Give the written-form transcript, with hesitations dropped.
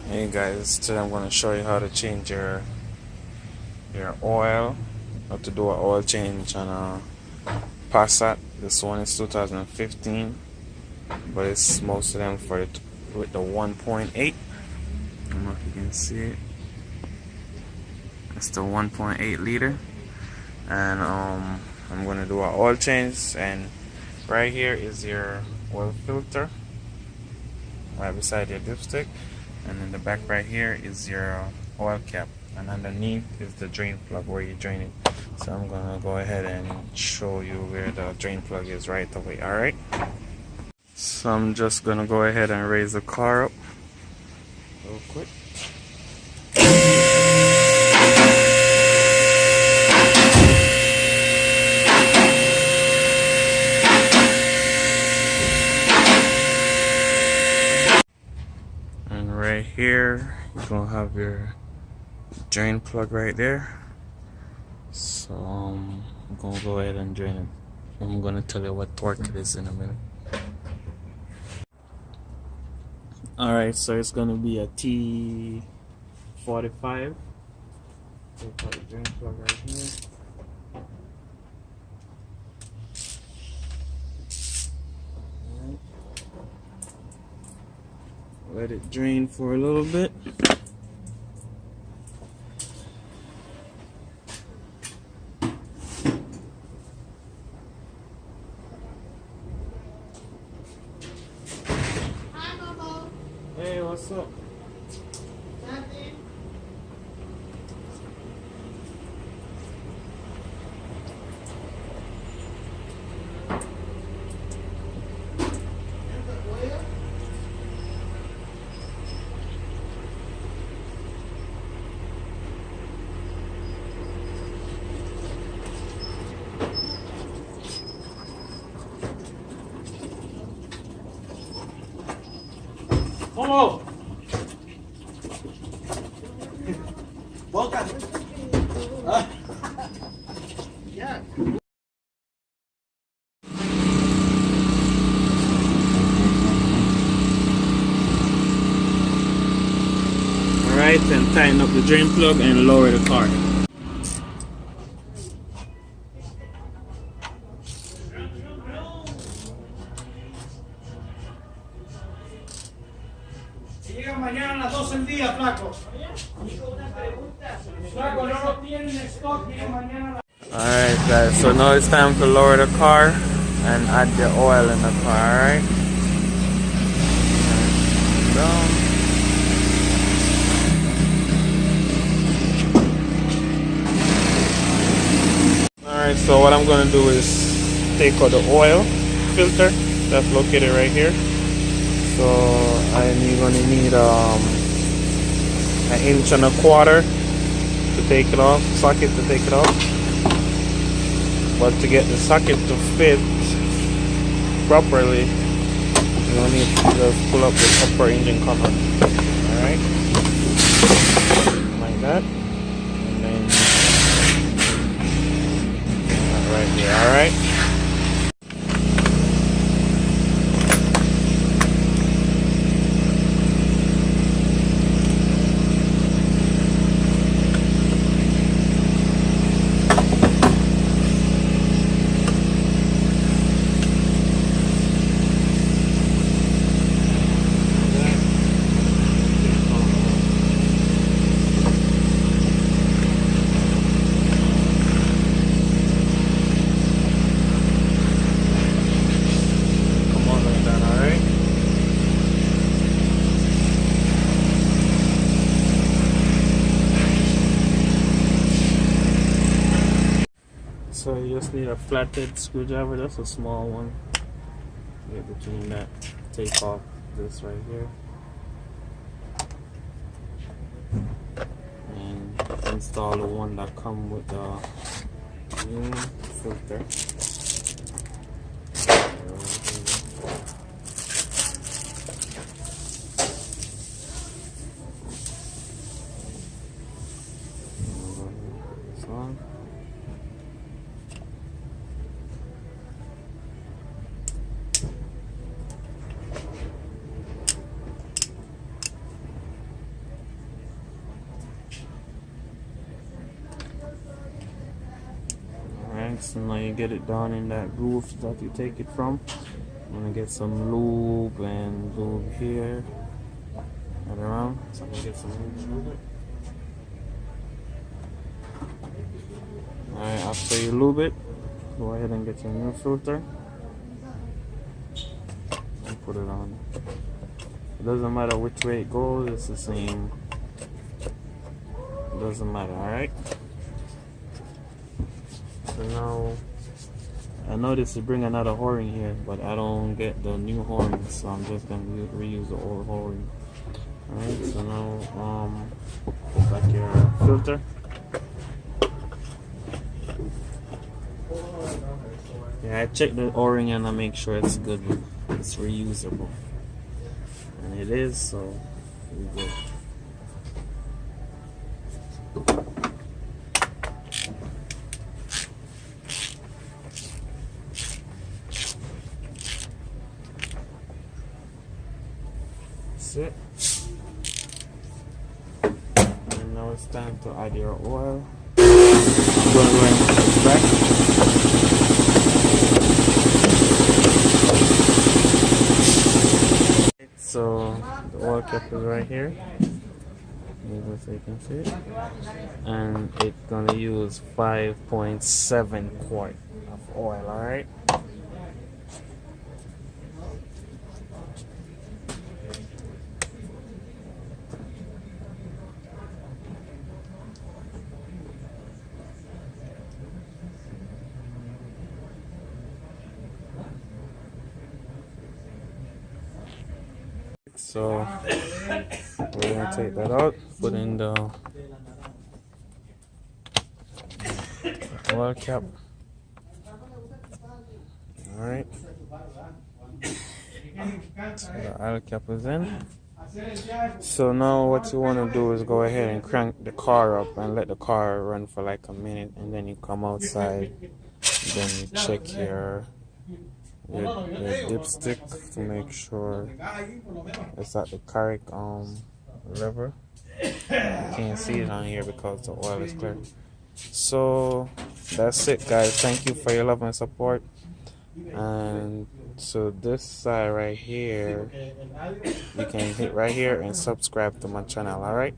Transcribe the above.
Hey guys, today I'm going to show you how to change your oil, how to do an oil change on a Passat. This one is 2015, but it's most of them for it with the 1.8. I don't know if you can see it. It's the 1.8 liter, and I'm going to do an oil change. And right here is your oil filter, right beside your dipstick. And in the back right here is your oil cap, and underneath is the drain plug where you drain it. So I'm gonna go ahead and show you where the drain plug is right away. Alright, so I'm just gonna go ahead and raise the car up real quick. And right here you're gonna have your drain plug right there. So I'm gonna go ahead and drain it. I'm gonna tell you what torque it is in a minute. Alright, so it's gonna be a T45. So put the drain plug right here. Alright. Let it drain for a little bit. Hey, what's up? Nothing. Oh! Welcome. Yeah. Alright, and tighten up the drain plug and lower the car. Llega mañana a las 12 del día, flaco. Flaco, no lo tienen en stock, llega mañana a las... Alright guys, so now it's time to lower the car and add the oil in the car, alright? Down. Alright, so what I'm gonna do is take out the oil filter that's located right here. So I'm gonna need an 1.25 inch to take it off, socket to take it off. But to get the socket to fit properly, you don't need to just pull up the upper engine cover. Alright? Like that. And then right here, alright? So you just need a flathead screwdriver, that's a small one. Get between that, take off this right here. And install the one that comes with the new filter. This on. Alright, so now you get it down in that groove that you take it from. I'm gonna get some lube and lube here and around. So I'm gonna get some lube and lube it. Alright, after you lube it, go ahead and get your new filter and put it on. It doesn't matter which way it goes, it's the same. It doesn't matter, alright? So now, I know this is bring another horn here, but I don't get the new horn, so I'm just gonna reuse the old horn. Alright, so now, put back your filter. Yeah, I check the O-ring and I make sure it's good. It's reusable. And it is, so we're good. That's it. And now it's time to add your oil. I'm going to go and put this back. So the oil cap is right here, so you can see it, and it's gonna use 5.7 quart of oil. All right. So we're gonna take that out, put in the oil cap. Alright. So the oil cap is in. So now what you wanna do is go ahead and crank the car up and let the car run for like a minute, and then you come outside, then you check your dipstick to make sure it's at the correct level. You can't see it on here because the oil is clear. So that's it, guys. Thank you for your love and support. And so this side right here, you can hit right here and subscribe to my channel. All right.